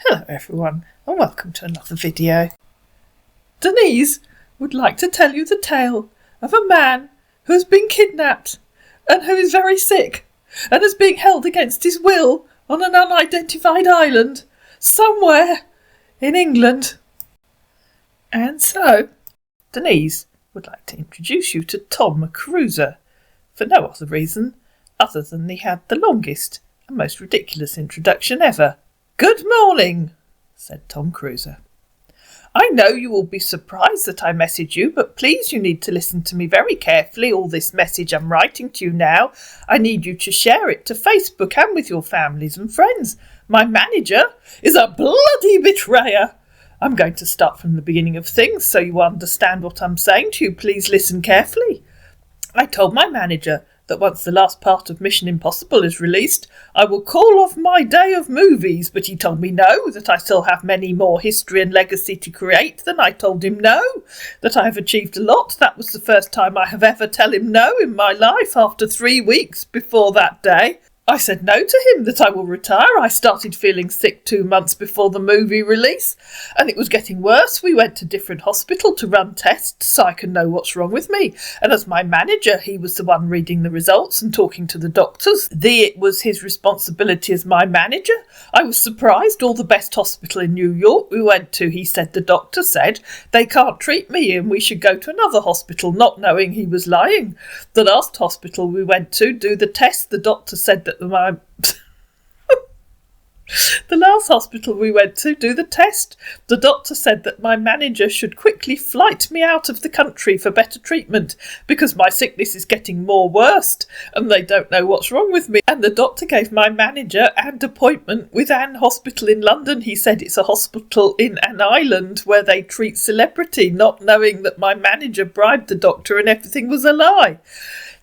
Hello everyone, and welcome to another video. Denise would like to tell you the tale of a man who has been kidnapped and who is very sick and is being held against his will on an unidentified island somewhere in England. And so, Denise would like to introduce you to Tom Cruiser for no other reason other than he had the longest and most ridiculous introduction ever. "Good morning," said Tom Cruiser. "I know you will be surprised that I message you, but please you need to listen to me very carefully. All this message I'm writing to you now, I need you to share it to Facebook and with your families and friends. My manager is a bloody betrayer. I'm going to start from the beginning of things so you understand what I'm saying to you. Please listen carefully. I told my manager that once the last part of Mission Impossible is released, I will call off my day of movies, but he told me no, that I still have many more history and legacy to create. Then I told him no, that I have achieved a lot. That was the first time I have ever tell him no in my life after 3 weeks before that day. I said no to him, that I will retire. I started feeling sick 2 months before the movie release, and it was getting worse. We went to different hospital to run tests so I can know what's wrong with me. And as my manager, he was the one reading the results and talking to the doctors. It was his responsibility as my manager. I was surprised. All the best hospital in New York we went to, he said, the doctor said, they can't treat me and we should go to another hospital, not knowing he was lying. The last hospital we went to do the test, the doctor said that the last hospital we went to do the test, the doctor said that my manager should quickly flight me out of the country for better treatment because my sickness is getting more worse and they don't know what's wrong with me. And the doctor gave my manager an appointment with an hospital in London. He said it's a hospital in an island where they treat celebrity, not knowing that my manager bribed the doctor and everything was a lie.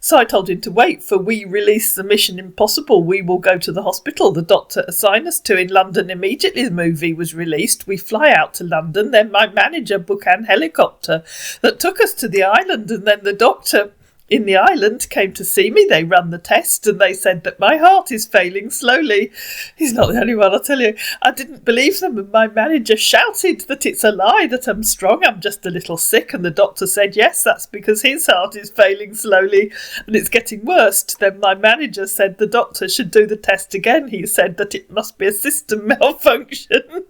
So I told him to wait, for we release the Mission Impossible. We will go to the hospital the doctor assigned us to in London immediately the movie was released. We fly out to London, then my manager booked an helicopter that took us to the island, and then the doctor in the island came to see me. They ran the test and they said that my heart is failing slowly. He's not the only one, I'll tell you. I didn't believe them and my manager shouted that it's a lie, that I'm strong, I'm just a little sick. And the doctor said, yes, that's because his heart is failing slowly and it's getting worse. Then my manager said the doctor should do the test again. He said that it must be a system malfunction.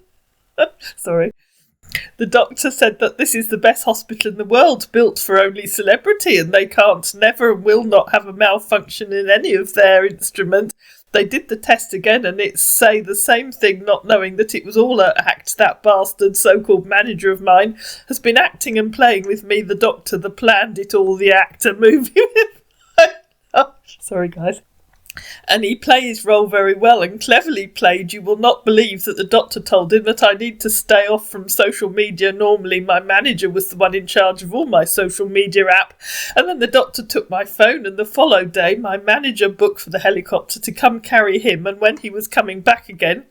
Sorry. The doctor said that this is the best hospital in the world, built for only celebrity, and they can't, never and will not have a malfunction in any of their instruments. They did the test again and it say the same thing, not knowing that it was all an act. That bastard so-called manager of mine has been acting and playing with me, the doctor, the planned it all, the actor movie with oh, sorry guys. And he played his role very well and cleverly played. You will not believe that the doctor told him that I need to stay off from social media. Normally my manager was the one in charge of all my social media app. And then the doctor took my phone, and the following day my manager booked for the helicopter to come carry him. And when he was coming back again,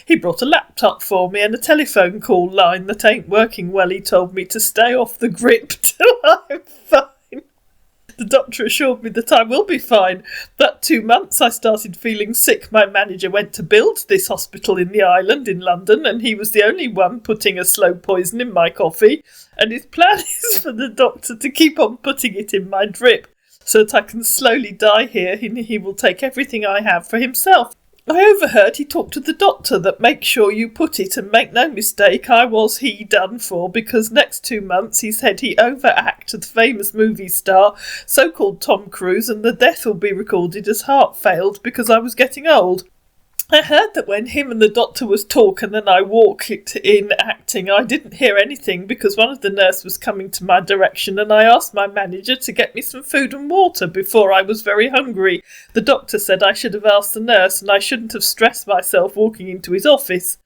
he brought a laptop for me and a telephone call line that ain't working well. He told me to stay off the grip till I'm fine. The doctor assured me that I will be fine. That 2 months I started feeling sick. My manager went to build this hospital in the island in London, and he was the only one putting a slow poison in my coffee. And his plan is for the doctor to keep on putting it in my drip so that I can slowly die here. He will take everything I have for himself. I overheard he talked to the doctor that make sure you put it and make no mistake, he done for, because next 2 months he said he overacted the famous movie star, so-called Tom Cruise, and the death will be recorded as heart failed because I was getting old. I heard that when him and the doctor was talking, then I walked in acting. I didn't hear anything because one of the nurses was coming to my direction, and I asked my manager to get me some food and water before I was very hungry. The doctor said I should have asked the nurse and I shouldn't have stressed myself walking into his office.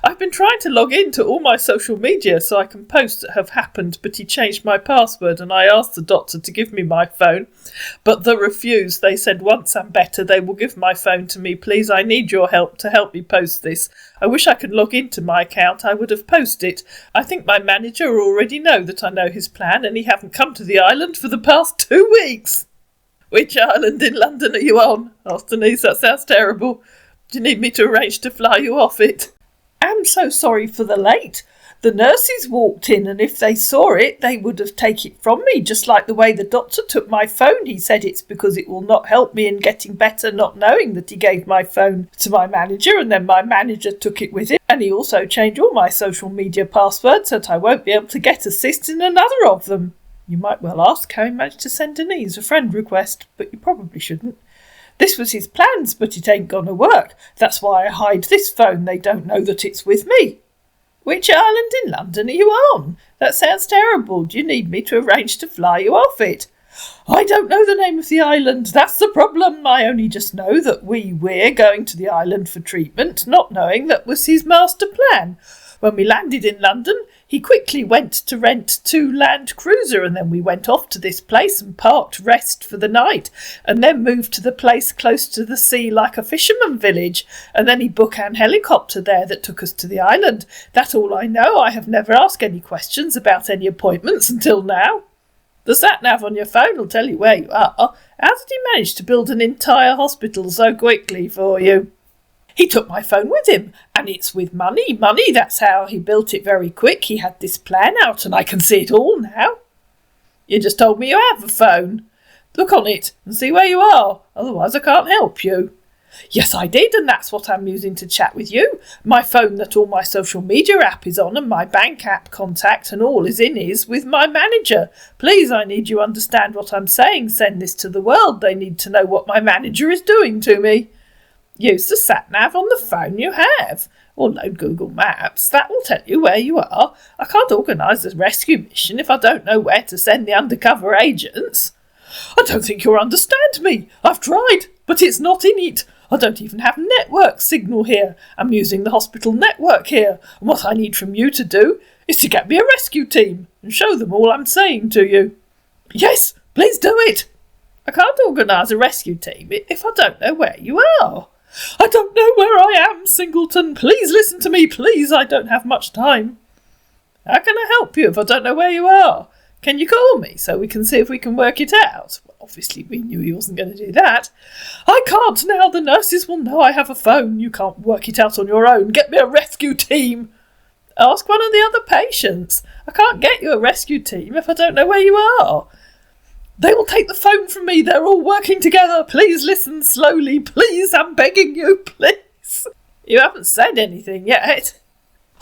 I've been trying to log in to all my social media so I can post that have happened, but he changed my password and I asked the doctor to give me my phone, but they refused. They said once I'm better they will give my phone to me. Please, I need your help to help me post this. I wish I could log into my account. I would have posted it. I think my manager already know that I know his plan and he haven't come to the island for the past 2 weeks. Which island in London are you on? Asked Denise. That sounds terrible. Do you need me to arrange to fly you off it? "Am so sorry for the late. The nurses walked in, and if they saw it, they would have taken it from me, just like the way the doctor took my phone. He said it's because it will not help me in getting better, not knowing that he gave my phone to my manager, and then my manager took it with him. And he also changed all my social media passwords so that I won't be able to get assist in another of them." You might well ask how he managed to send Denise a friend request, but you probably shouldn't. "This was his plans, but it ain't gonna work. That's why I hide this phone. They don't know that it's with me." "Which island in London are you on? That sounds terrible. Do you need me to arrange to fly you off it?" "I don't know the name of the island. That's the problem. I only just know that we're going to the island for treatment, not knowing that was his master plan. When we landed in London, he quickly went to rent 2 Land Cruiser, and then we went off to this place and parked rest for the night, and then moved to the place close to the sea like a fisherman village, and then he booked an helicopter there that took us to the island. That's all I know. I have never asked any questions about any appointments until now." "The sat-nav on your phone will tell you where you are. How did he manage to build an entire hospital so quickly for you?" "He took my phone with him, and it's with money. That's how he built it very quick. He had this plan out, and I can see it all now." "You just told me you have a phone. Look on it and see where you are, otherwise I can't help you." "Yes, I did, and that's what I'm using to chat with you. My phone that all my social media app is on, and my bank app contact and all is in is with my manager. Please, I need you understand what I'm saying. Send this to the world. They need to know what my manager is doing to me." "Use the sat-nav on the phone you have, or load Google Maps. That will tell you where you are. I can't organise a rescue mission if I don't know where to send the undercover agents." "I don't think you'll understand me. I've tried, but it's not in it. I don't even have network signal here. I'm using the hospital network here, and what I need from you to do is to get me a rescue team and show them all I'm saying to you." "Yes, please do it." "I can't organise a rescue team if I don't know where you are." "I don't know where I am, Singleton. Please listen to me, please. I don't have much time." "How can I help you if I don't know where you are? Can you call me so we can see if we can work it out?" Well, obviously we knew he wasn't going to do that. "I can't now. The nurses will know I have a phone. You can't work it out on your own. Get me a rescue team." "Ask one of the other patients. I can't get you a rescue team if I don't know where you are." "They will take the phone from me. They're all working together. Please listen slowly. Please, I'm begging you, please." "You haven't said anything yet."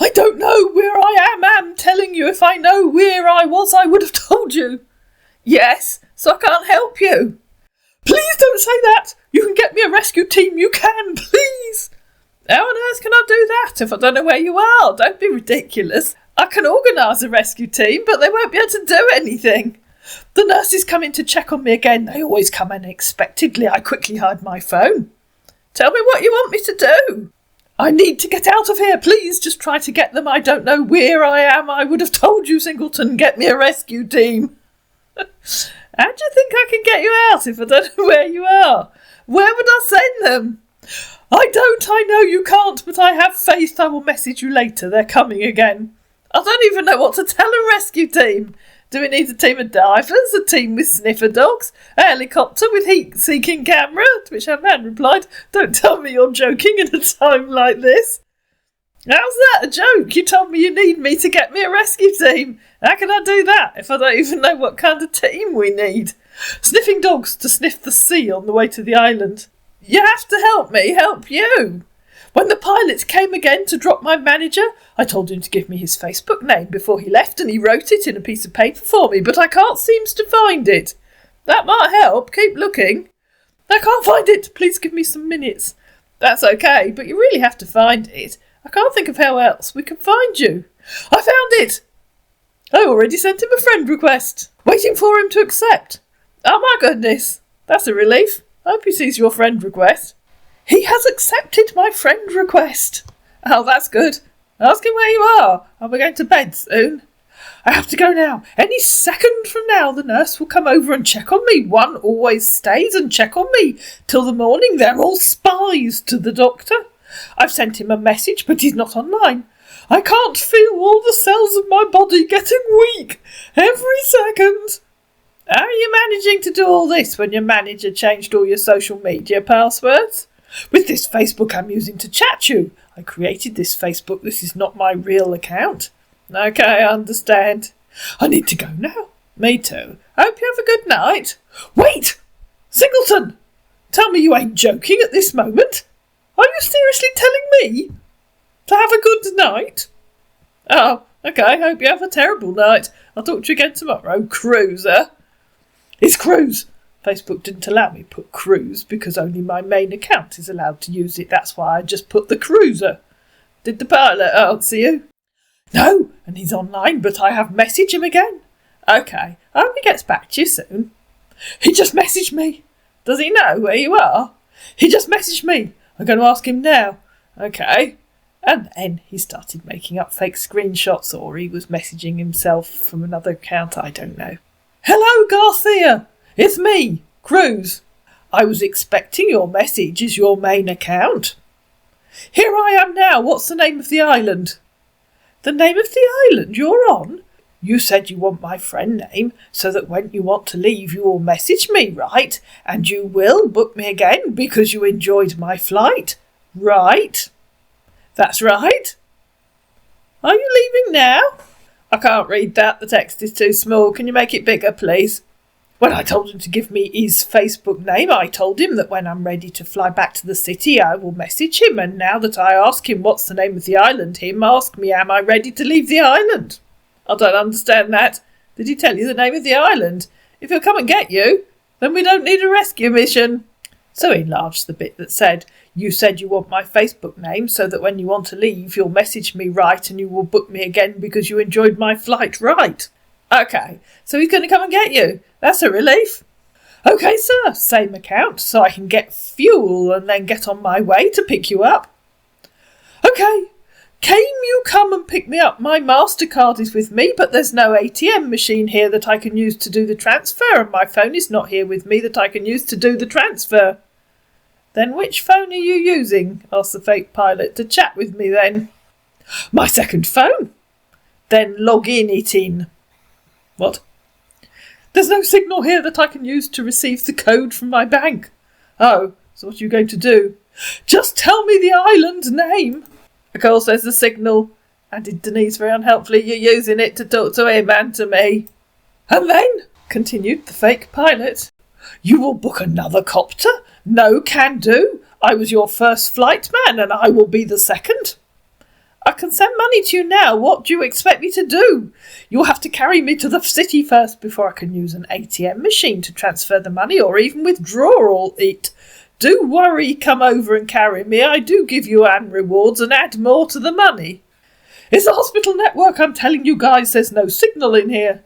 "I don't know where I am. I'm telling you, if I know where I was, I would have told you." "Yes, so I can't help you." "Please don't say that. You can get me a rescue team. You can, please." "How on earth can I do that if I don't know where you are? Don't be ridiculous. I can organise a rescue team, but they won't be able to do anything. The nurses come in to check on me again. They always come unexpectedly. I quickly hide my phone." "Tell me what you want me to do." "I need to get out of here. Please just try to get them. I don't know where I am. I would have told you, Singleton. Get me a rescue team." "How do you think I can get you out if I don't know where you are? Where would I send them?" "I don't. I know you can't, but I have faith. I will message you later. They're coming again." "I don't even know what to tell a rescue team. Do we need a team of divers, a team with sniffer dogs, a helicopter with heat-seeking camera?" To which our man replied, "Don't tell me you're joking at a time like this." "How's that a joke? You told me you need me to get me a rescue team. How can I do that if I don't even know what kind of team we need?" "Sniffing dogs to sniff the sea on the way to the island." "You have to help me help you." "When the pilot came again to drop my manager, I told him to give me his Facebook name before he left, and he wrote it in a piece of paper for me, but I can't seem to find it." "That might help. Keep looking." "I can't find it. Please give me some minutes." "That's okay, but you really have to find it. I can't think of how else we can find you." "I found it. I already sent him a friend request. Waiting for him to accept." "Oh my goodness. That's a relief. I hope he sees your friend request." "He has accepted my friend request." "Oh, that's good. Ask him where you are. Are we going to bed soon?" "I have to go now. Any second from now the nurse will come over and check on me. One always stays and check on me till the morning. They're all spies to the doctor. I've sent him a message, but he's not online. I can't feel all the cells of my body getting weak every second." "How are you managing to do all this when your manager changed all your social media passwords?" With this Facebook I'm using to chat you. I created this Facebook. This is not my real account. Okay, I understand. I need to go now. Me too. Hope you have a good night. Wait! Singleton! Tell me you ain't joking at this moment. Are you seriously telling me to have a good night? Oh, okay, hope you have a terrible night. I'll talk to you again tomorrow, Cruiser. It's Cruise. Facebook didn't allow me to put Cruise because only my main account is allowed to use it. That's why I just put the Cruiser. Did the pilot answer you? No, and he's online, but I have messaged him again. Okay, I hope he gets back to you soon. He just messaged me. Does he know where you are? He just messaged me. I'm going to ask him now. Okay. And then he started making up fake screenshots, or he was messaging himself from another account, I don't know. Hello, Garcia! It's me, Cruz. I was expecting your message. Is your main account? Here I am now. What's the name of the island? The name of the island you're on? You said you want my friend name, so that when you want to leave you will message me, right? And you will book me again because you enjoyed my flight, right? That's right. Are you leaving now? I can't read that. The text is too small. Can you make it bigger, please? When I told him to give me his Facebook name, I told him that when I'm ready to fly back to the city, I will message him. And now that I ask him what's the name of the island, him ask me, am I ready to leave the island? I don't understand that. Did he tell you the name of the island? If he'll come and get you, then we don't need a rescue mission. So he enlarged the bit that said, you said you want my Facebook name so that when you want to leave, you'll message me, right, and you will book me again because you enjoyed my flight, right? Okay, so he's going to come and get you. That's a relief. Okay, sir, same account, so I can get fuel and then get on my way to pick you up. Okay, can you come and pick me up? My MasterCard is with me, but there's no ATM machine here that I can use to do the transfer, and my phone is not here with me that I can use to do the transfer. Then which phone are you using? Asked the fake pilot. To chat with me then. My second phone. Then log it in. What? There's no signal here that I can use to receive the code from my bank. Oh, so what are you going to do? Just tell me the island name. Of course there's the signal, added Denise very unhelpfully. You're using it to talk to him and to me. And then, continued the fake pilot, you will book another copter? No can do. I was your first flight man and I will be the second. I can send money to you now. What do you expect me to do? You'll have to carry me to the city first before I can use an ATM machine to transfer the money or even withdraw all it. Do worry, come over and carry me. I do give you an rewards and add more to the money. It's the hospital network. I'm telling you guys there's no signal in here.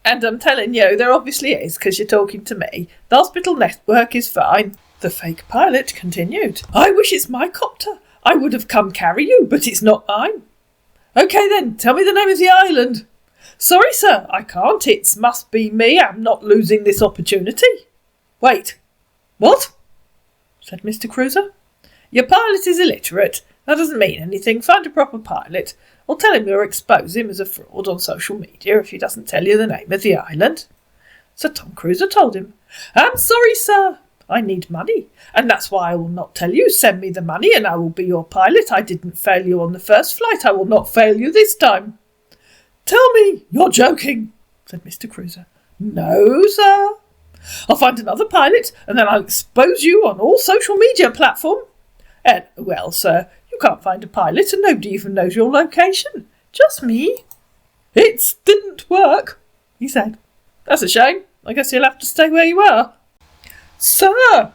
And I'm telling you there obviously is because you're talking to me. The hospital network is fine. The fake pilot continued. I wish it's my copter. I would have come carry you, but it's not mine. Okay then, tell me the name of the island. Sorry, sir, I can't. It must be me. I'm not losing this opportunity. Wait, what? Said Mr. Cruiser. Your pilot is illiterate. That doesn't mean anything. Find a proper pilot. Or tell him you'll expose him as a fraud on social media if he doesn't tell you the name of the island. So Tom Cruiser told him. I'm sorry, sir. I need money, and that's why I will not tell you. Send me the money and I will be your pilot. I didn't fail you on the first flight. I will not fail you this time. Tell me, you're joking, said Mr. Cruiser. No, sir. I'll find another pilot and then I'll expose you on all social media platform. And, well, sir, you can't find a pilot and nobody even knows your location. Just me. It didn't work, he said. That's a shame. I guess you'll have to stay where you are. Sir,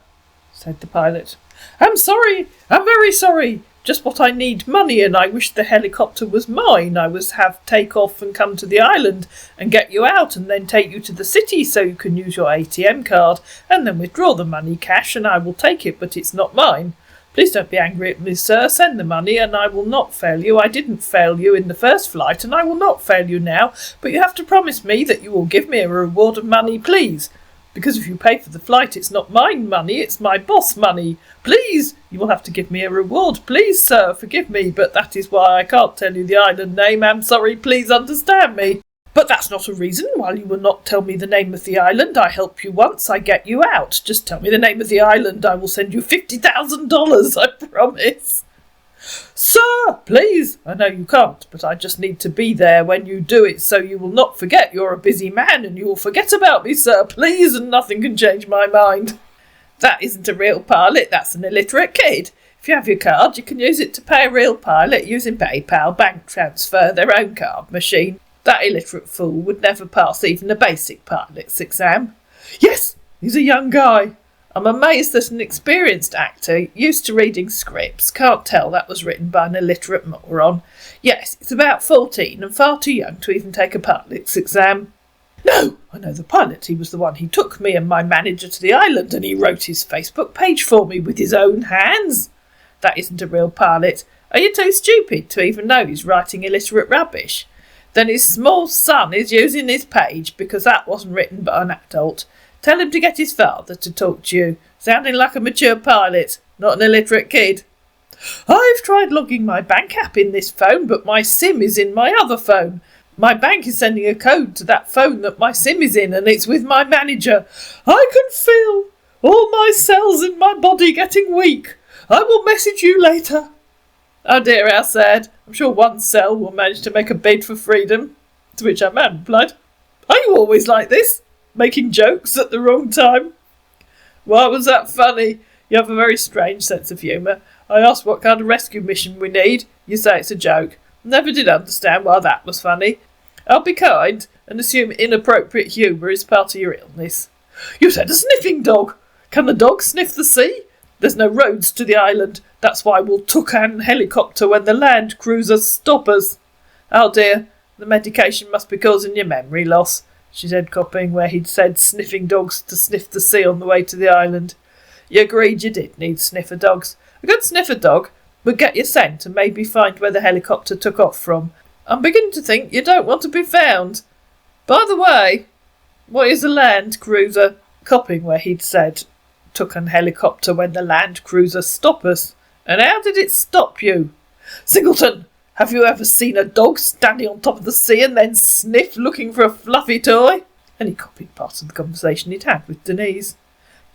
said the pilot, I'm sorry, I'm very sorry. Just what I need, money, and I wish the helicopter was mine. I was have take off and come to the island and get you out and then take you to the city so you can use your ATM card and then withdraw the money cash and I will take it, but it's not mine. Please don't be angry at me, sir. Send the money and I will not fail you. I didn't fail you in the first flight and I will not fail you now, but you have to promise me that you will give me a reward of money, please. Because if you pay for the flight, it's not mine money, it's my boss money. Please, you will have to give me a reward. Please, sir, forgive me, but that is why I can't tell you the island name. I'm sorry, please understand me. But that's not a reason why you will not tell me the name of the island. I help you once, I get you out. Just tell me the name of the island. I will send you $50,000, I promise. Sir, please. I know you can't, but I just need to be there when you do it, so you will not forget you're a busy man, and you will forget about me, sir, please, and nothing can change my mind. That isn't a real pilot, that's an illiterate kid. If you have your card, you can use it to pay a real pilot using PayPal, bank transfer, their own card machine. That illiterate fool would never pass even a basic pilot's exam. Yes, he's a young guy. I'm amazed that an experienced actor, used to reading scripts, can't tell that was written by an illiterate moron. Yes, he's about 14 and far too young to even take a pilot's exam. No, I know the pilot. He was the one who took me and my manager to the island, and he wrote his Facebook page for me with his own hands. That isn't a real pilot. Are you too stupid to even know he's writing illiterate rubbish? Then his small son is using his page because that wasn't written by an adult. Tell him to get his father to talk to you, sounding like a mature pilot, not an illiterate kid. I've tried logging my bank app in this phone, but my SIM is in my other phone. My bank is sending a code to that phone that my SIM is in, and it's with my manager. I can feel all my cells in my body getting weak. I will message you later. Oh dear, how sad. I'm sure one cell will manage to make a bid for freedom. To which our man replied, Are you always like this? Making jokes at the wrong time? Why was that funny? You have a very strange sense of humour. I asked what kind of rescue mission we need. You say it's a joke. Never did understand why that was funny. I'll be kind and assume inappropriate humour is part of your illness. You said a sniffing dog. Can the dog sniff the sea? There's no roads to the island. That's why we'll took an helicopter when the land cruisers stop us. Oh dear, the medication must be causing your memory loss, she said, copying where he'd said sniffing dogs to sniff the sea on the way to the island. You agreed you did need sniffer dogs. A good sniffer dog would get you sent and maybe find where the helicopter took off from. I'm beginning to think you don't want to be found. By the way, what is a land cruiser? Copying where he'd said took an helicopter when the land cruiser stop us. And how did it stop you? Singleton, have you ever seen a dog standing on top of the sea and then sniff looking for a fluffy toy? And he copied part of the conversation he'd had with Denise.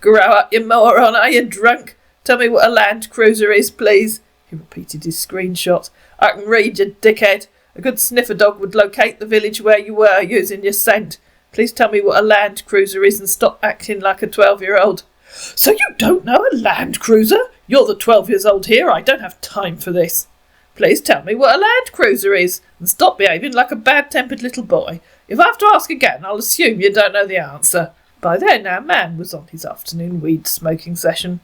Grow up, you moron, are you drunk? Tell me what a land cruiser is, please. He repeated his screenshot. I can read, you dickhead. A good sniffer dog would locate the village where you were using your scent. Please tell me what a land cruiser is and stop acting like a 12-year-old. So you don't know a land cruiser? You're the 12 years old here. I don't have time for this. Please tell me what a land cruiser is and stop behaving like a bad-tempered little boy. If I have to ask again, I'll assume you don't know the answer. By then, our man was on his afternoon weed-smoking session.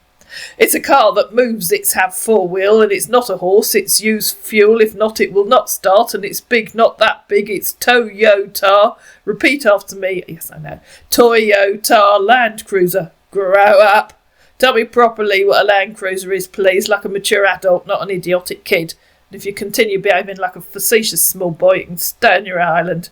It's a car that moves, it's have four-wheel, and it's not a horse, it's used fuel, if not it will not start, and it's big, not that big, it's Toyota. Repeat after me. Yes, I know. Toyota Land Cruiser. Grow up. Tell me properly what a Land Cruiser is, please, like a mature adult, not an idiotic kid. And if you continue behaving like a facetious small boy, you can stay on your island.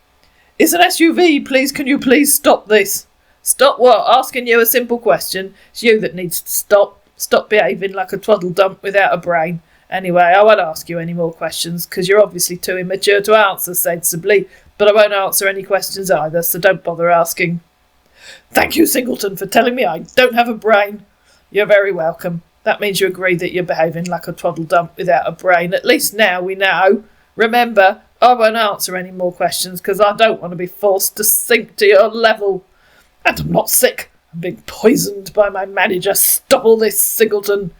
It's an SUV, please, can you please stop this? Stop what? Asking you a simple question. It's you that needs to stop. Stop behaving like a twaddle-dump without a brain. Anyway, I won't ask you any more questions, because you're obviously too immature to answer sensibly, but I won't answer any questions either, so don't bother asking. Thank you, Singleton, for telling me I don't have a brain. You're very welcome. That means you agree that you're behaving like a twaddle-dump without a brain. At least now we know. Remember, I won't answer any more questions, because I don't want to be forced to sink to your level. And I'm not sick. I'm being poisoned by my manager. Stop all this, Singleton.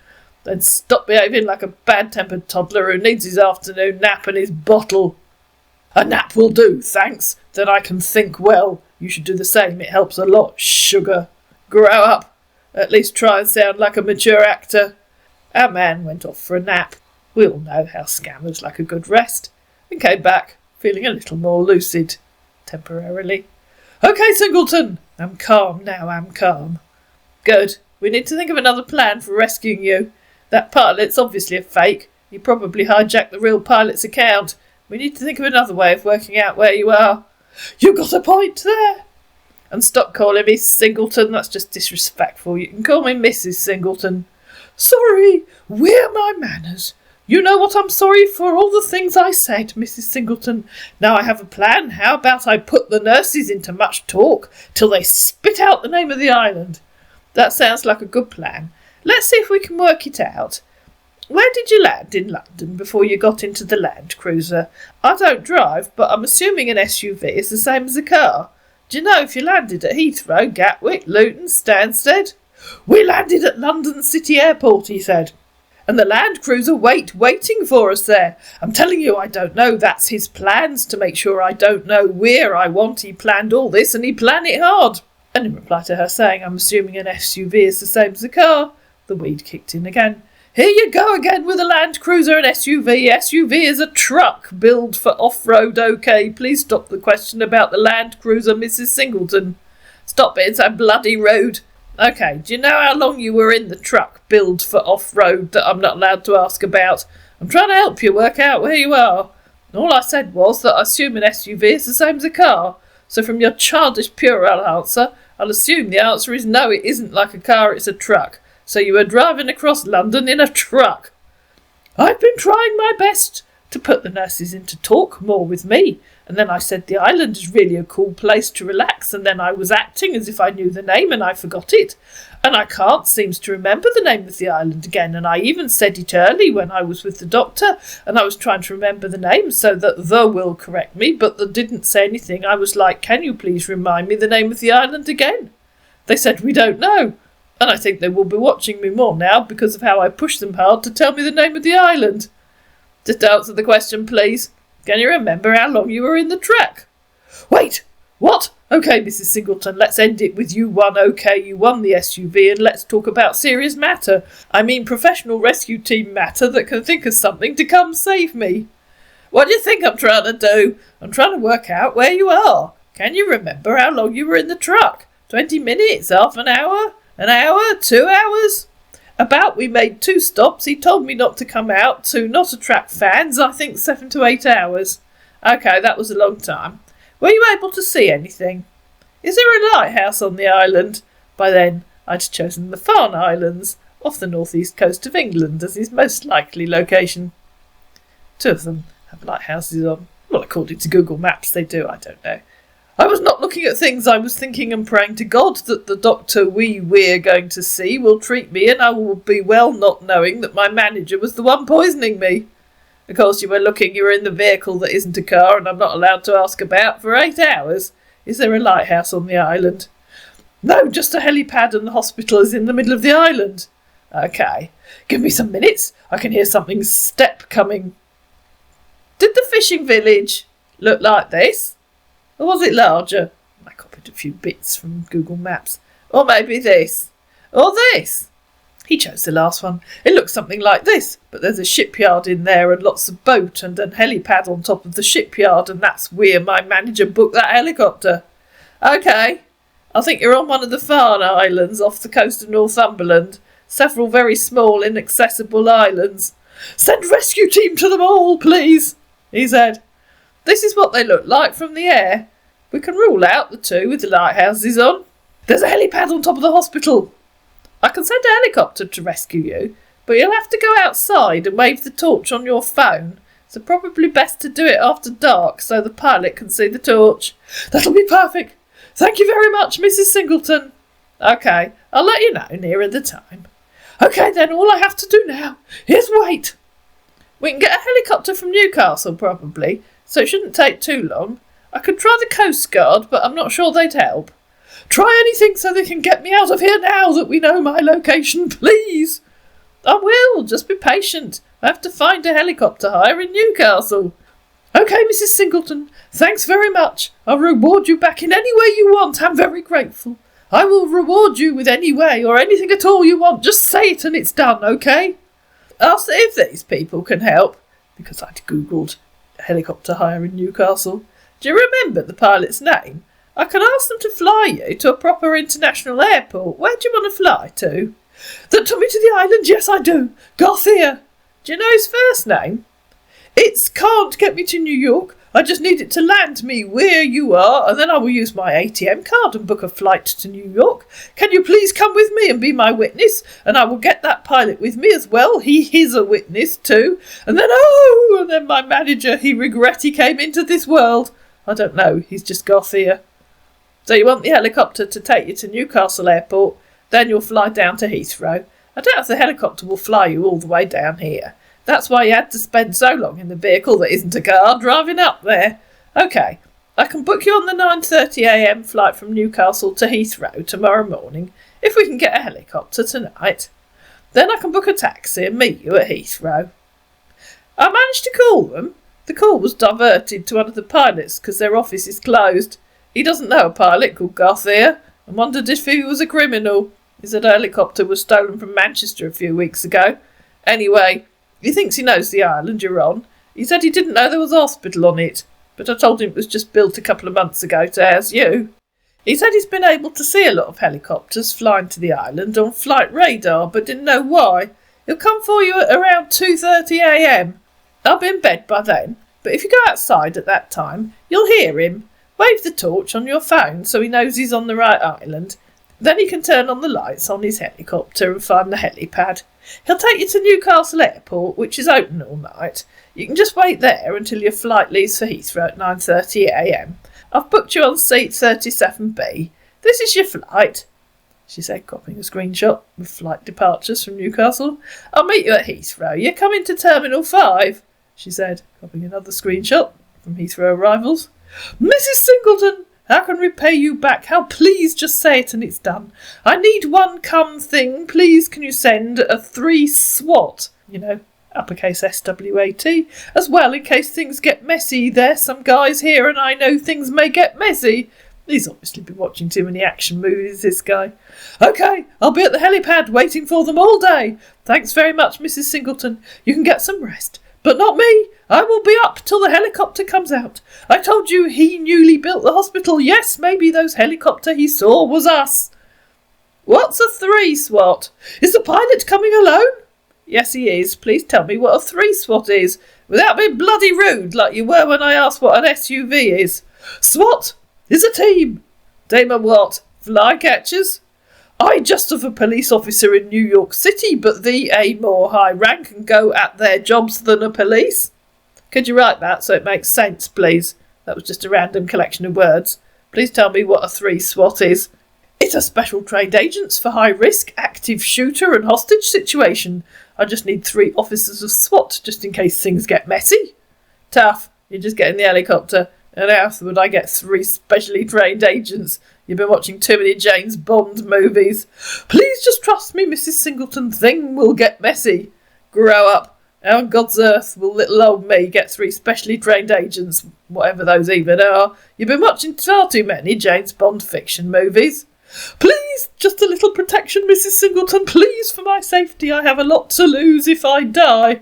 Then stop behaving like a bad-tempered toddler who needs his afternoon nap and his bottle. A nap will do, thanks. Then I can think well. You should do the same. It helps a lot, sugar. Grow up. At least try and sound like a mature actor. Our man went off for a nap. We all know how scammers like a good rest. And came back, feeling a little more lucid. Temporarily. OK, Singleton. I'm calm now, I'm calm. Good. We need to think of another plan for rescuing you. That pilot's obviously a fake. He probably hijacked the real pilot's account. We need to think of another way of working out where you are. You got a point there. And stop calling me Singleton. That's just disrespectful. You can call me Mrs. Singleton. Sorry, we're my manners. You know what, I'm sorry for all the things I said, Mrs. Singleton. Now I have a plan. How about I put the nurses into much talk till they spit out the name of the island? That sounds like a good plan. Let's see if we can work it out. Where did you land in London before you got into the Land Cruiser? I don't drive, but I'm assuming an SUV is the same as a car. Do you know if you landed at Heathrow, Gatwick, Luton, Stansted? We landed at London City Airport, he said. And the Land Cruiser waiting for us there. I'm telling you, I don't know. That's his plans to make sure I don't know where I want. He planned all this and he planned it hard. And in reply to her saying, I'm assuming an SUV is the same as a car, the weed kicked in again. Here you go again with a Land Cruiser and SUV. SUV is a truck built for off-road, OK. Please stop the question about the Land Cruiser, Mrs. Singleton. Stop it, it's a bloody road. OK, do you know how long you were in the truck built for off-road that I'm not allowed to ask about? I'm trying to help you work out where you are. All I said was that I assume an SUV is the same as a car. So from your childish puerile answer, I'll assume the answer is no, it isn't like a car, it's a truck. So you were driving across London in a truck. I've been trying my best to put the nurses into talk more with me. And then I said the island is really a cool place to relax. And then I was acting as if I knew the name and I forgot it. And I can't seem to remember the name of the island again. And I even said it early when I was with the doctor. And I was trying to remember the name so that the will correct me. But they didn't say anything. I was like, can you please remind me the name of the island again? They said, we don't know. And I think they will be watching me more now because of how I pushed them hard to tell me the name of the island. Just answer the question, please. Can you remember how long you were in the truck? Wait! What? OK, Mrs. Singleton, let's end it with you won, OK, you won the SUV, and let's talk about serious matter. I mean professional rescue team matter that can think of something to come save me. What do you think I'm trying to do? I'm trying to work out where you are. Can you remember how long you were in the truck? 20 minutes? Half an hour? An hour? 2 hours? About we made 2 stops. He told me not to come out to not attract fans. I think 7 to 8 hours. OK, that was a long time. Were you able to see anything? Is there a lighthouse on the island? By then, I'd chosen the Farne Islands, off the northeast coast of England, as his most likely location. 2 of them have lighthouses on. Well, according to Google Maps, they do. I don't know. I was not looking at things. I was thinking and praying to God that the doctor we're going to see will treat me and I will be well, not knowing that my manager was the one poisoning me. Of course, you were in the vehicle that isn't a car and I'm not allowed to ask about for 8 hours. Is there a lighthouse on the island? No, just a helipad and the hospital is in the middle of the island. OK, give me some minutes. I can hear something's step coming. Did the fishing village look like this? Or was it larger? I copied a few bits from Google Maps. Or maybe this. Or this. He chose the last one. It looks something like this, but there's a shipyard in there and lots of boat and an helipad on top of the shipyard, and that's where my manager booked that helicopter. OK. I think you're on one of the Farne Islands off the coast of Northumberland. Several very small, inaccessible islands. Send rescue team to them all, please, he said. This is what they look like from the air. We can rule out the 2 with the lighthouses on. There's a helipad on top of the hospital. I can send a helicopter to rescue you, but you'll have to go outside and wave the torch on your phone. So probably best to do it after dark so the pilot can see the torch. That'll be perfect. Thank you very much, Mrs. Singleton. OK, I'll let you know nearer the time. OK, then all I have to do now is wait. We can get a helicopter from Newcastle, probably, so it shouldn't take too long. I could try the Coast Guard, but I'm not sure they'd help. Try anything so they can get me out of here now that we know my location, please. I will, just be patient. I have to find a helicopter hire in Newcastle. OK, Mrs. Singleton, thanks very much. I'll reward you back in any way you want. I'm very grateful. I will reward you with any way or anything at all you want. Just say it and it's done, OK? I'll see if these people can help, because I'd Googled helicopter hire in Newcastle. Do you remember the pilot's name? I can ask them to fly you to a proper international airport. Where do you want to fly to? That took me to the island, yes I do. Garcia. Do you know his first name? It's can't get me to New York. I just need it to land me where you are, and then I will use my ATM card and book a flight to New York. Can you please come with me and be my witness? And I will get that pilot with me as well. He is a witness too. And then my manager, he regret he came into this world. I don't know, he's just Garcia. So you want the helicopter to take you to Newcastle Airport, then you'll fly down to Heathrow. I doubt if the helicopter will fly you all the way down here. That's why you had to spend so long in the vehicle that isn't a car driving up there. OK, I can book you on the 9:30am flight from Newcastle to Heathrow tomorrow morning, if we can get a helicopter tonight. Then I can book a taxi and meet you at Heathrow. I managed to call them. The call was diverted to one of the pilots because their office is closed. He doesn't know a pilot called Garcia and wondered if he was a criminal. He said a helicopter was stolen from Manchester a few weeks ago. Anyway, he thinks he knows the island you're on. He said he didn't know there was a hospital on it, but I told him it was just built a couple of months ago to house you. He said he's been able to see a lot of helicopters flying to the island on flight radar, but didn't know why. He'll come for you at around 2:30am. I'll be in bed by then, but if you go outside at that time, you'll hear him. Wave the torch on your phone so he knows he's on the right island. Then he can turn on the lights on his helicopter and find the helipad. He'll take you to Newcastle Airport, which is open all night. You can just wait there until your flight leaves for Heathrow at 9:30am. I've booked you on seat 37B. This is your flight, she said, copying a screenshot with flight departures from Newcastle. I'll meet you at Heathrow. You're coming to Terminal 5, she said, copying another screenshot from Heathrow arrivals. Mrs. Singleton, how can we pay you back? How please just say it and it's done. I need one come thing. Please can you send a 3 SWAT, uppercase SWAT, as well in case things get messy. There's some guys here and I know things may get messy. He's obviously been watching too many action movies, this guy. OK, I'll be at the helipad waiting for them all day. Thanks very much, Mrs. Singleton. You can get some rest. But not me. I will be up till the helicopter comes out. I told you he newly built the hospital. Yes, maybe those helicopter he saw was us. What's a 3 SWAT? Is the pilot coming alone? Yes, he is. Please tell me what a 3 SWAT is, without being bloody rude like you were when I asked what an SUV is. SWAT is a team. Team of what? Flycatchers? I just of a police officer in New York City, but the a more high rank and go at their jobs than a police. Could you write that so it makes sense, please? That was just a random collection of words. Please tell me what a 3 SWAT is. It's a special trained agents for high risk, active shooter and hostage situation. I just need 3 officers of SWAT just in case things get messy. Tough. You just get in the helicopter. And how would I get 3 specially trained agents? You've been watching too many James Bond movies. Please just trust me, Mrs. Singleton. Thing will get messy. Grow up. How on God's earth will little old me get 3 specially trained agents, whatever those even are? You've been watching far too many James Bond fiction movies. Please, just a little protection, Mrs. Singleton. Please, for my safety. I have a lot to lose if I die.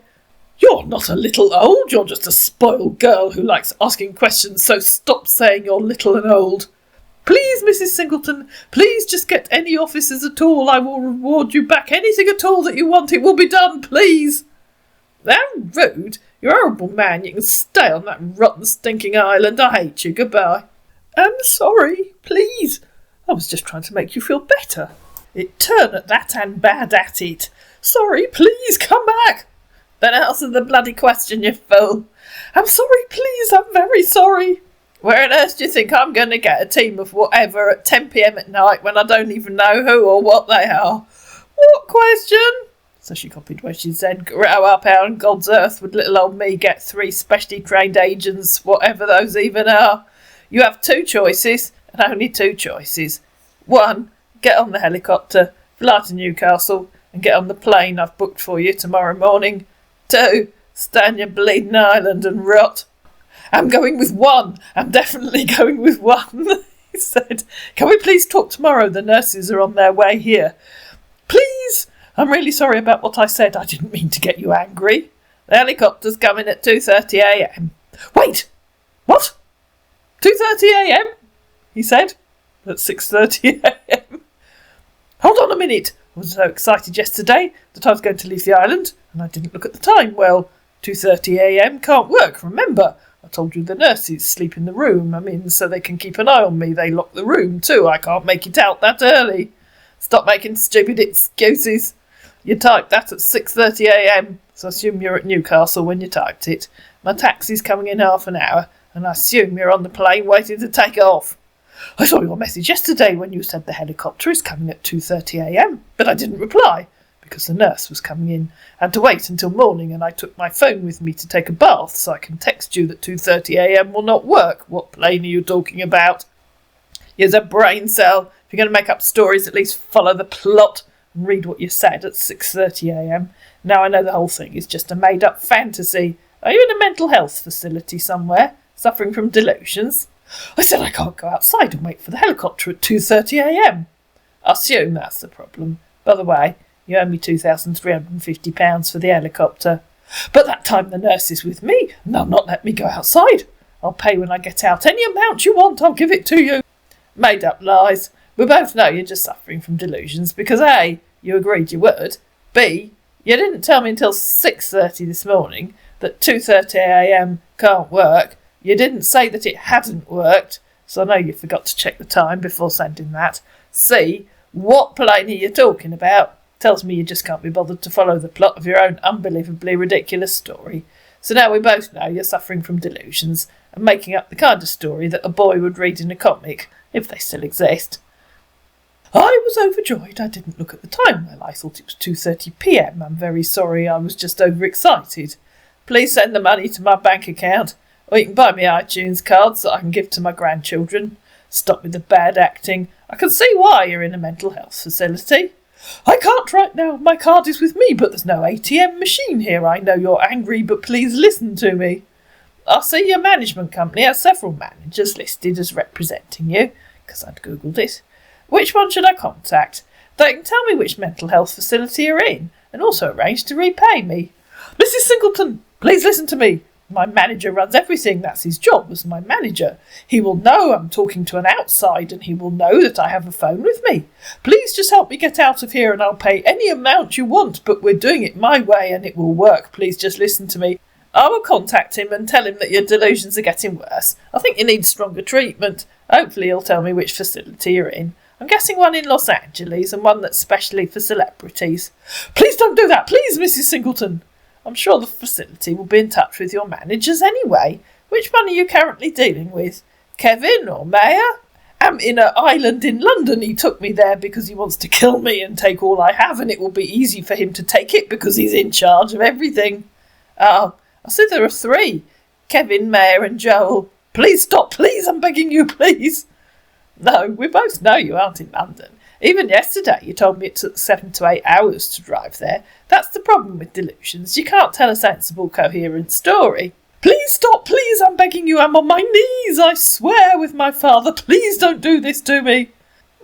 You're not a little old. You're just a spoiled girl who likes asking questions, so stop saying you're little and old. Please, Mrs. Singleton, please just get any officers at all. I will reward you back. Anything at all that you want, it will be done, please. How rude. You're a horrible man. You can stay on that rotten, stinking island. I hate you. Goodbye. I'm sorry. Please. I was just trying to make you feel better. It turn at that and bad at it. Sorry, please, come back. Then answer the bloody question, you fool. I'm sorry, please, I'm very sorry. Where on earth do you think I'm going to get a team of whatever at 10pm at night when I don't even know who or what they are? What question? So she copied where she said, grow up, how on God's earth would little old me get 3 specially trained agents, whatever those even are? You have 2 choices, and only 2 choices. 1, get on the helicopter, fly to Newcastle, and get on the plane I've booked for you tomorrow morning. 2, stay on your bleeding island and rot. I'm going with 1. I'm definitely going with 1, he said. Can we please talk tomorrow? The nurses are on their way here. Please! I'm really sorry about what I said. I didn't mean to get you angry. The helicopter's coming at 2:30am. Wait! What? 2:30am? He said. At 6:30am. Hold on a minute. I was so excited yesterday that I was going to leave the island, and I didn't look at the time. Well, 2:30am can't work, remember. I told you the nurses sleep in the room I'm in so they can keep an eye on me. They lock the room too. I can't make it out that early. Stop making stupid excuses. You typed that at 6:30 a.m, so I assume you're at Newcastle when you typed it. My taxi's coming in half an hour, and I assume you're on the plane waiting to take off. I saw your message yesterday when you said the helicopter is coming at 2:30 a.m, but I didn't reply, because the nurse was coming in. I had to wait until morning, and I took my phone with me to take a bath, so I can text you that 2:30 a.m. will not work. What plane are you talking about? Here's a brain cell. If you're going to make up stories, at least follow the plot and read what you said at 6:30 a.m. Now I know the whole thing is just a made-up fantasy. Are you in a mental health facility somewhere, suffering from delusions? I said I can't go outside and wait for the helicopter at 2:30 a.m. I assume that's the problem. By the way, you owe me £2,350 for the helicopter. But that time the nurse is with me, and they'll not let me go outside. I'll pay when I get out. Any amount you want, I'll give it to you. Made up lies. We both know you're just suffering from delusions because A, you agreed you would. B, you didn't tell me until 6:30 this morning that 2:30 a.m. can't work. You didn't say that it hadn't worked, so I know you forgot to check the time before sending that. C, what plane are you talking about? Tells me you just can't be bothered to follow the plot of your own unbelievably ridiculous story. So now we both know you're suffering from delusions and making up the kind of story that a boy would read in a comic, if they still exist. I was overjoyed. I didn't look at the time. Well, I thought it was 2:30 p.m. I'm very sorry. I was just overexcited. Please send the money to my bank account, or you can buy me iTunes cards that I can give to my grandchildren. Stop with the bad acting. I can see why you're in a mental health facility. I can't right now. My card is with me, but there's no ATM machine here. I know you're angry, but please listen to me. I see your management company has several managers listed as representing you, because I'd googled it. Which one should I contact? They can tell me which mental health facility you're in, and also arrange to repay me. Mrs. Singleton, please listen to me. My manager runs everything. That's his job as my manager. He will know I'm talking to an outside, and he will know that I have a phone with me. Please just help me get out of here, and I'll pay any amount you want, but we're doing it my way, and it will work. Please just listen to me. I will contact him and tell him that your delusions are getting worse. I think you need stronger treatment. Hopefully he'll tell me which facility you're in. I'm guessing one in Los Angeles and one that's specially for celebrities. Please don't do that, please, Mrs. Singleton. I'm sure the facility will be in touch with your managers anyway. Which one are you currently dealing with? Kevin or Mayor? I'm in an island in London. He took me there because he wants to kill me and take all I have, and it will be easy for him to take it because he's in charge of everything. Oh, I see there are three. Kevin, Mayor and Joel. Please stop, please, I'm begging you, please. No, we both know you aren't in London. Even yesterday you told me it took 7 to 8 hours to drive there. That's the problem with delusions. You can't tell a sensible, coherent story. Please stop, please, I'm begging you. I'm on my knees, I swear, with my father. Please don't do this to me.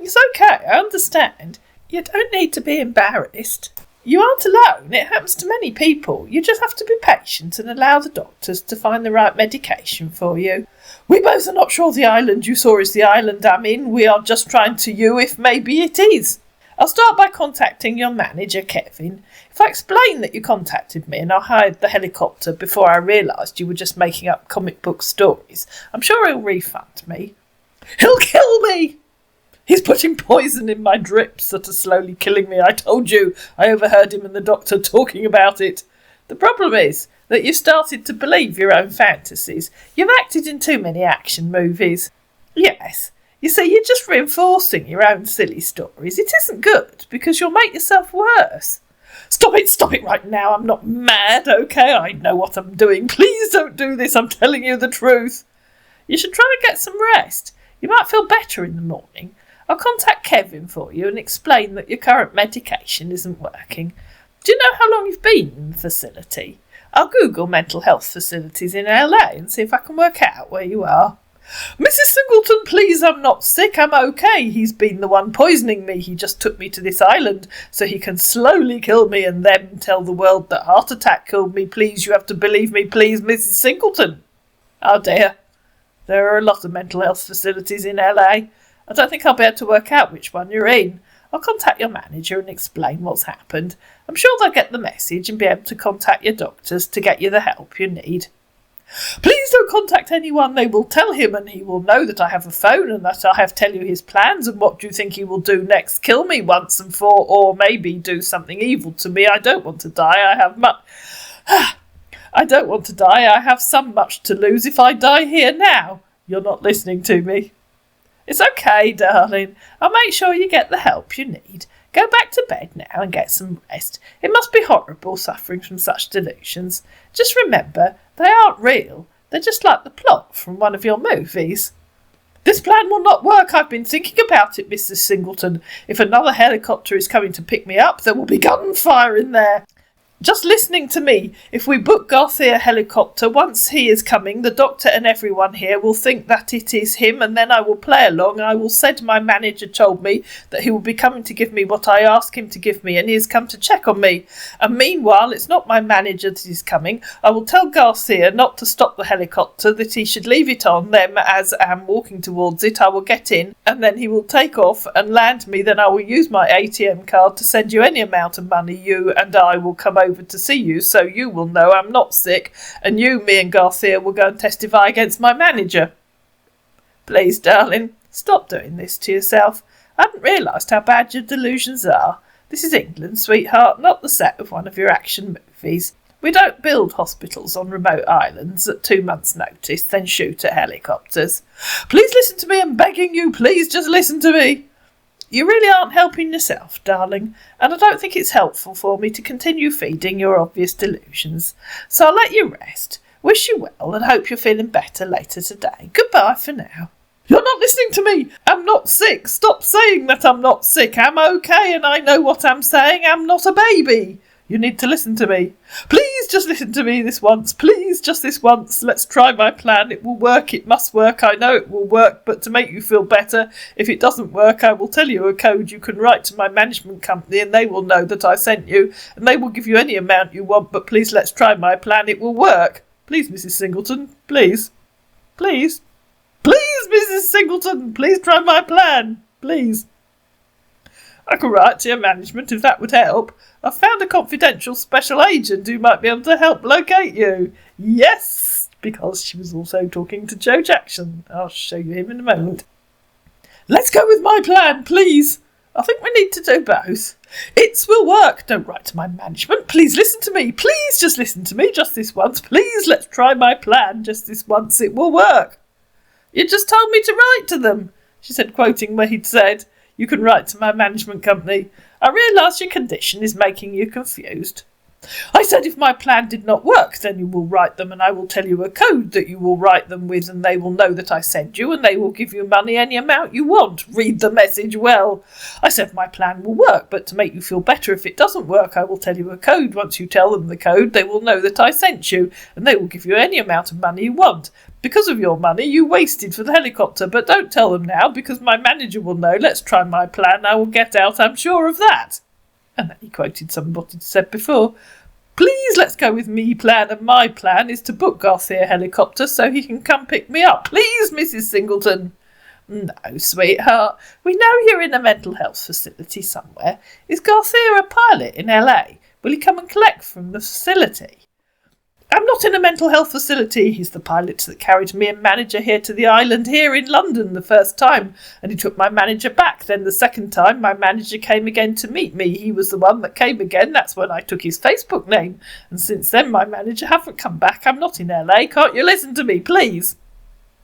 It's okay, I understand. You don't need to be embarrassed. You aren't alone. It happens to many people. You just have to be patient and allow the doctors to find the right medication for you. We both are not sure the island you saw is the island I'm in. We are just trying to you if maybe it is. I'll start by contacting your manager, Kevin. If I explain that you contacted me and I hired the helicopter before I realised you were just making up comic book stories, I'm sure he'll refund me. He'll kill me! He's putting poison in my drips that are slowly killing me. I told you. I overheard him and the doctor talking about it. The problem is that you've started to believe your own fantasies. You've acted in too many action movies. Yes, you see, you're just reinforcing your own silly stories. It isn't good, because you'll make yourself worse. Stop it right now. I'm not mad, okay? I know what I'm doing. Please don't do this. I'm telling you the truth. You should try and get some rest. You might feel better in the morning. I'll contact Kevin for you and explain that your current medication isn't working. Do you know how long you've been in the facility? I'll Google mental health facilities in LA and see if I can work out where you are. Mrs. Singleton, please, I'm not sick. I'm okay. He's been the one poisoning me. He just took me to this island so he can slowly kill me and then tell the world that heart attack killed me. Please, you have to believe me. Please, Mrs. Singleton. Oh dear. There are a lot of mental health facilities in LA. I don't think I'll be able to work out which one you're in. I'll contact your manager and explain what's happened. I'm sure they'll get the message and be able to contact your doctors to get you the help you need. Please don't contact anyone. They will tell him, and he will know that I have a phone and that I have tell you his plans. And what do you think he will do next? Kill me once and for, or maybe do something evil to me. I don't want to die. I don't want to die. I have so much to lose if I die here now. You're not listening to me. It's okay, darling. I'll make sure you get the help you need. Go back to bed now and get some rest. It must be horrible suffering from such delusions. Just remember, they aren't real. They're just like the plot from one of your movies. This plan will not work. I've been thinking about it, Mrs. Singleton. If another helicopter is coming to pick me up, there will be gunfire in there. Just listening to me, if we book Garcia helicopter, once he is coming, the doctor and everyone here will think that it is him, and then I will play along. I will say my manager told me that he will be coming to give me what I ask him to give me, and he has come to check on me. And meanwhile, it's not my manager that is coming. I will tell Garcia not to stop the helicopter, that he should leave it on them as I am walking towards it. I will get in, and then he will take off and land me. Then I will use my ATM card to send you any amount of money. You and I will come over to see you, so you will know I'm not sick, and you, me and Garcia will go and testify against my manager. Please, darling, stop doing this to yourself. I hadn't realised how bad your delusions are. This is England, sweetheart, not the set of one of your action movies. We don't build hospitals on remote islands at 2 months' notice, then shoot at helicopters. Please listen to me, I'm begging you, please just listen to me. You really aren't helping yourself, darling, and I don't think it's helpful for me to continue feeding your obvious delusions. So I'll let you rest. Wish you well and hope you're feeling better later today. Goodbye for now. You're not listening to me. I'm not sick. Stop saying that I'm not sick. I'm okay and I know what I'm saying. I'm not a baby. You need to listen to me. Please just listen to me this once. Please, just this once. Let's try my plan. It will work. It must work. I know it will work, but to make you feel better, if it doesn't work, I will tell you a code you can write to my management company and they will know that I sent you and they will give you any amount you want, but please let's try my plan. It will work. Please, Mrs. Singleton. Please. Please. Please, Mrs. Singleton. Please try my plan. Please. I could write to your management if that would help. I've found a confidential special agent who might be able to help locate you. Yes, because she was also talking to Joe Jackson. I'll show you him in a moment. Let's go with my plan, please. I think we need to do both. It will work. Don't write to my management. Please listen to me. Please just listen to me just this once. Please let's try my plan just this once. It will work. You just told me to write to them, she said, quoting where he'd said, you can write to my management company. I realise your condition is making you confused. I said if my plan did not work, then you will write them and I will tell you a code that you will write them with and they will know that I sent you and they will give you money any amount you want. Read the message well. I said my plan will work, but to make you feel better if it doesn't work, I will tell you a code. Once you tell them the code, they will know that I sent you and they will give you any amount of money you want. Because of your money, you wasted for the helicopter, but don't tell them now because my manager will know. Let's try my plan. I will get out, I'm sure of that. And then he quoted somebody who said before, please let's go with me plan, and my plan is to book Garcia helicopter so he can come pick me up. Please, Mrs. Singleton. No, sweetheart. We know you're in a mental health facility somewhere. Is Garcia a pilot in LA? Will he come and collect from the facility? I'm not in a mental health facility. He's the pilot that carried me and manager here to the island here in London the first time, and he took my manager back. Then the second time, my manager came again to meet me. He was the one that came again. That's when I took his Facebook name. And since then, my manager haven't come back. I'm not in LA. Can't you listen to me, please?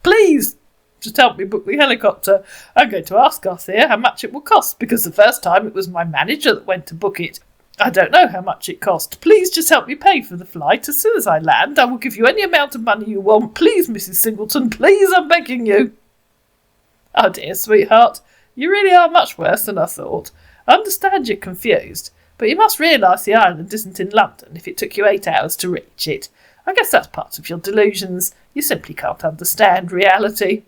Please. Just help me book the helicopter. I'm going to ask Garcia how much it will cost, because the first time it was my manager that went to book it. I don't know how much it cost. Please just help me pay for the flight. As soon as I land, I will give you any amount of money you want. Please, Mrs. Singleton, please, I'm begging you. Oh dear, sweetheart, you really are much worse than I thought. I understand you're confused, but you must realise the island isn't in London if it took you 8 hours to reach it. I guess that's part of your delusions. You simply can't understand reality.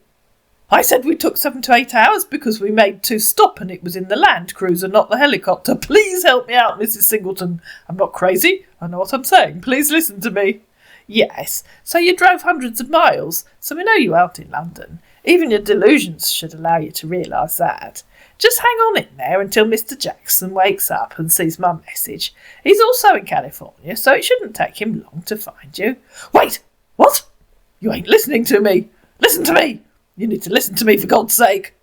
I said we took 7 to 8 hours because we made 2 stop and it was in the land cruiser, not the helicopter. Please help me out, Mrs. Singleton. I'm not crazy. I know what I'm saying. Please listen to me. Yes, so you drove hundreds of miles, so we know you aren't in London. Even your delusions should allow you to realise that. Just hang on in there until Mr. Jackson wakes up and sees my message. He's also in California, so it shouldn't take him long to find you. Wait! What? You ain't listening to me. Listen to me. You need to listen to me for God's sake.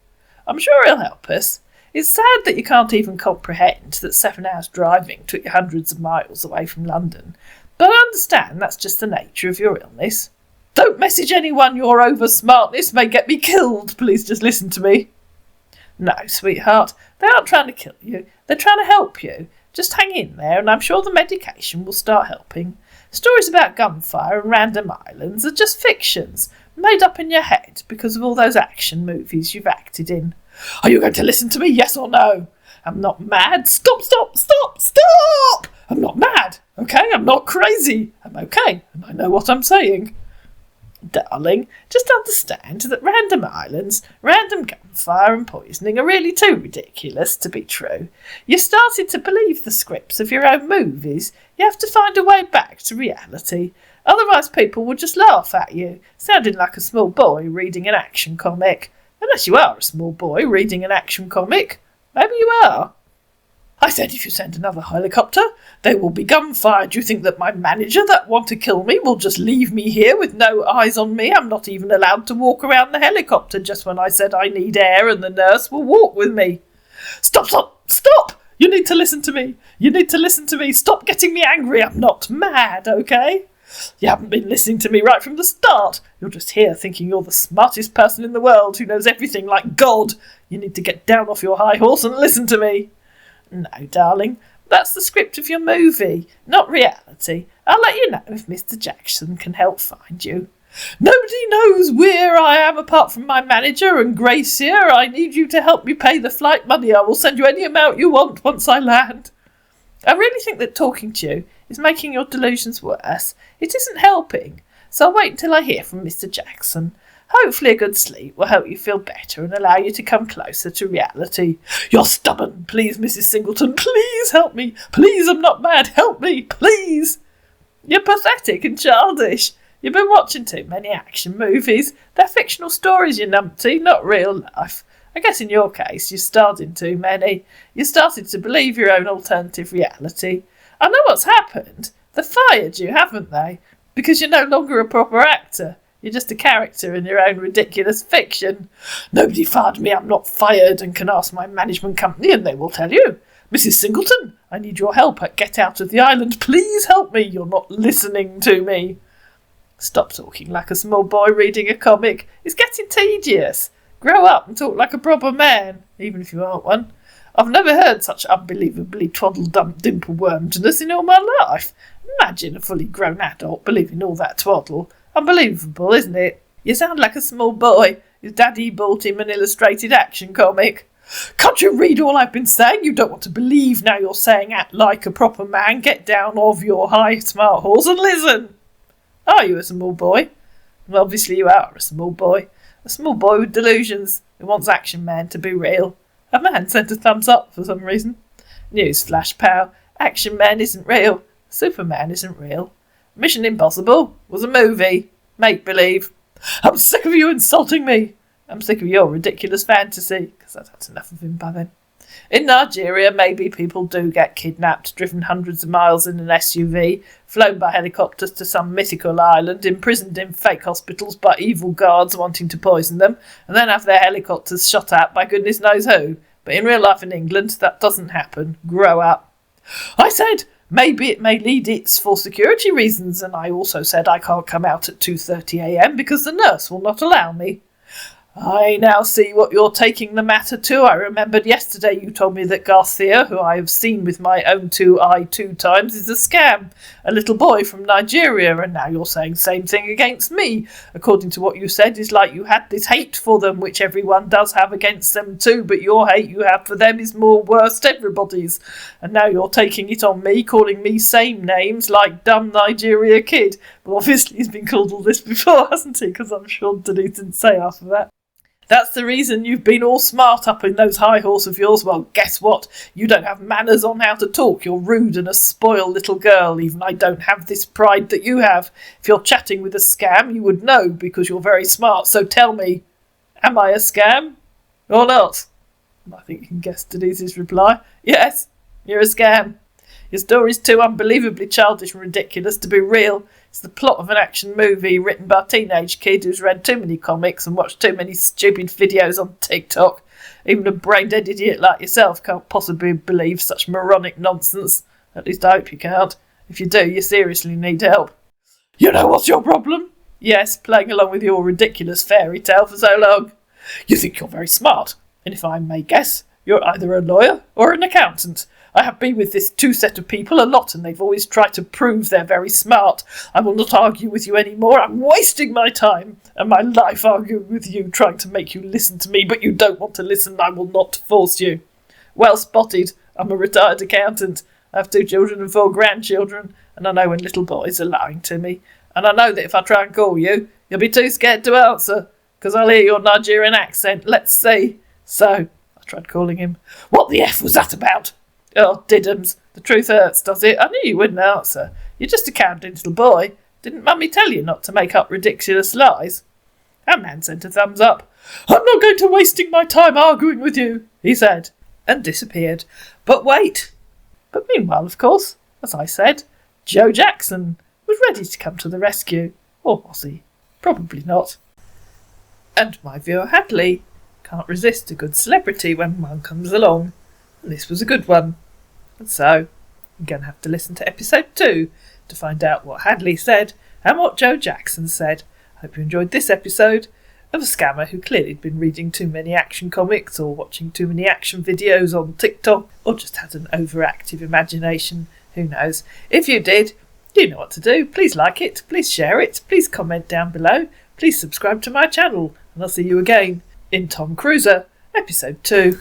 I'm sure he'll help us. It's sad that you can't even comprehend that 7 hours driving took you hundreds of miles away from London, but I understand that's just the nature of your illness. Don't message anyone your over-smartness may get me killed. Please just listen to me. No, sweetheart, they aren't trying to kill you. They're trying to help you. Just hang in there and I'm sure the medication will start helping. Stories about gunfire and random islands are just fictions, made up in your head because of all those action movies you've acted in. Are you going to listen to me, yes or no? I'm not mad. Stop! I'm not mad, okay? I'm not crazy. I'm okay, and I know what I'm saying. Darling, just understand that random islands, random gunfire and poisoning are really too ridiculous to be true. You've started to believe the scripts of your own movies. You have to find a way back to reality. Otherwise people will just laugh at you, sounding like a small boy reading an action comic. Unless you are a small boy reading an action comic. Maybe you are. I said if you send another helicopter, there will be gunfire. Do you think that my manager that want to kill me will just leave me here with no eyes on me? I'm not even allowed to walk around the helicopter just when I said I need air and the nurse will walk with me. Stop! You need to listen to me. Stop getting me angry. I'm not mad, okay? You haven't been listening to me right from the start. You're just here thinking you're the smartest person in the world who knows everything like God. You need to get down off your high horse and listen to me. No, darling, that's the script of your movie, not reality. I'll let you know if Mr. Jackson can help find you. Nobody knows where I am apart from my manager and Grace here. I need you to help me pay the flight money. I will send you any amount you want once I land. I really think that talking to you is making your delusions worse. It isn't helping, so I'll wait until I hear from Mr. Jackson. Hopefully a good sleep will help you feel better and allow you to come closer to reality. You're stubborn. Please, Mrs. Singleton, please help me. Please, I'm not mad. Help me, please. You're pathetic and childish. You've been watching too many action movies. They're fictional stories, you numpty, not real life. I guess in your case, you starred in too many. You started to believe your own alternative reality. I know what's happened. They fired you, haven't they? Because you're no longer a proper actor. You're just a character in your own ridiculous fiction. Nobody fired me. I'm not fired and can ask my management company and they will tell you. Mrs. Singleton, I need your help at Get Out of the Island. Please help me. You're not listening to me. Stop talking like a small boy reading a comic. It's getting tedious. Grow up and talk like a proper man, even if you aren't one. I've never heard such unbelievably twaddle-dimple-wormedness in all my life. Imagine a fully grown adult believing all that twaddle. Unbelievable, isn't it? You sound like a small boy. His daddy bought him an illustrated action comic. Can't you read all I've been saying? You don't want to believe now you're saying act like a proper man. Get down off your high smart horse and listen. Are you a small boy? Well, obviously you are a small boy. A small boy with delusions who wants Action Man to be real. A man sent a thumbs up for some reason. Newsflash, pal. Action Man isn't real. Superman isn't real. Mission Impossible was a movie. Make-believe. I'm sick of you insulting me. I'm sick of your ridiculous fantasy, because I've had enough of him by then. In Nigeria, maybe people do get kidnapped, driven hundreds of miles in an SUV, flown by helicopters to some mythical island, imprisoned in fake hospitals by evil guards wanting to poison them, and then have their helicopters shot at by goodness knows who. But in real life in England, that doesn't happen. Grow up. I said maybe it may lead it for security reasons, and I also said I can't come out at 2:30 a.m. because the nurse will not allow me. I now see what you're taking the matter to. I remembered yesterday you told me that Garcia, who I have seen with my own 2 eyes 2 times, is a scam, a little boy from Nigeria, and now you're saying the same thing against me. According to what you said, it's like you had this hate for them, which everyone does have against them too, but your hate you have for them is more worse than everybody's. And now you're taking it on me, calling me same names like dumb Nigeria kid. Well, obviously he's been called all this before, hasn't he? Because I'm sure that he didn't say after that. That's the reason you've been all smart up in those high horse of yours. Well, guess what? You don't have manners on how to talk. You're rude and a spoiled little girl. Even I don't have this pride that you have. If you're chatting with a scam, you would know because you're very smart. So tell me, am I a scam or not? I think you can guess Denise's reply. Yes, you're a scam. Your story's too unbelievably childish and ridiculous to be real. It's the plot of an action movie written by a teenage kid who's read too many comics and watched too many stupid videos on TikTok. Even a brain-dead idiot like yourself can't possibly believe such moronic nonsense. At least I hope you can't. If you do, you seriously need help. You know what's your problem? Yes, playing along with your ridiculous fairy tale for so long. You think you're very smart, and if I may guess, you're either a lawyer or an accountant. I have been with this two set of people a lot, and they've always tried to prove they're very smart. I will not argue with you any more. I'm wasting my time and my life arguing with you, trying to make you listen to me, but you don't want to listen. I will not force you. Well spotted. I'm a retired accountant. I have 2 children and 4 grandchildren, and I know when little boys are lying to me. And I know that if I try and call you, you'll be too scared to answer, because I'll hear your Nigerian accent. Let's see. So, I tried calling him. What the F was that about? Oh, diddums. The truth hurts, does it? I knew you wouldn't answer. You're just a cowardly little boy. Didn't Mummy tell you not to make up ridiculous lies? Our man sent a thumbs up. I'm not going to wasting my time arguing with you, he said, and disappeared. But wait. But meanwhile, of course, as I said, Joe Jackson was ready to come to the rescue. Or was he? Probably not. And my viewer Hadley can't resist a good celebrity when one comes along. And this was a good one. And so, I'm going to have to listen to episode 2 to find out what Hadley said and what Joe Jackson said. I hope you enjoyed this episode of a scammer who clearly had been reading too many action comics or watching too many action videos on TikTok or just had an overactive imagination. Who knows? If you did, you know what to do. Please like it, please share it, please comment down below, please subscribe to my channel, and I'll see you again in Tom Cruiser, episode 2.